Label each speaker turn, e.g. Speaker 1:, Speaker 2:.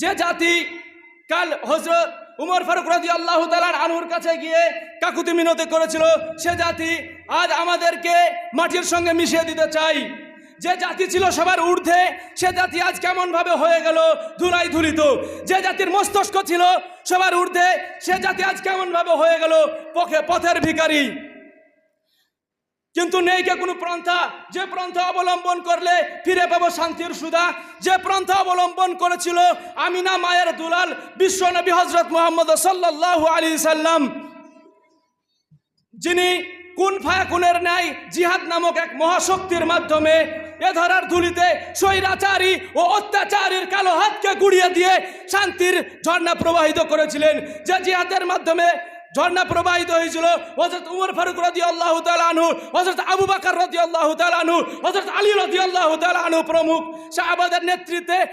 Speaker 1: যে জাতি কাল হযরত উমর ফারুক রাদিয়াল্লাহু তাআলা আনহুর কাছে গিয়ে কাকুতি মিনতি করেছিল, সে জাতি আজ আমাদেরকে মাটির সঙ্গে মিশিয়ে দিতে চাই। যে জাতি ছিল সবার ঊর্ধ্বে, সে জাতি আজ কেমন ভাবে হয়ে গেল ধুলাই ধুলিত। যে জাতির মস্তিষ্ক ছিল সবার ঊর্ধ্বে, সে জাতি আজ কেমন ভাবে হয়ে গেল পথের ভিখারি। কিন্তু নেই কে কোনো পন্থা, যে পন্থা অবলম্বন করলে ফিরে পাবো শান্তির সুধা। যে পন্থা অবলম্বন করেছিল আমিনা মায়ের দুলাল বিশ্ব নবী হযরত মুহাম্মদ সাল্লাল্লাহু আলাইহি সাল্লাম, যিনি কুন ফায়াকুনের ন্যায় জিহাদ নামক এক মহাশক্তির মাধ্যমে এ ধরার ধুলিতে স্বৈরাচারী ও অত্যাচারীর কালো হাতকে গুড়িয়ে দিয়ে শান্তির ঝর্ণা প্রবাহিত করেছিলেন। যে জিহাদের মাধ্যমে ঝর্ণা প্রবাহিত হয়েছিল হযরত উমর ফারুক রাদিয়াল্লাহু তাআলা আনহু, হযরত আবু বকর রাদিয়াল্লাহু তাআলা আনহু, হযরত আলী রাদিয়াল্লাহু তাআলা আনহু প্রমুখ সাহাবাদের নেতৃত্বে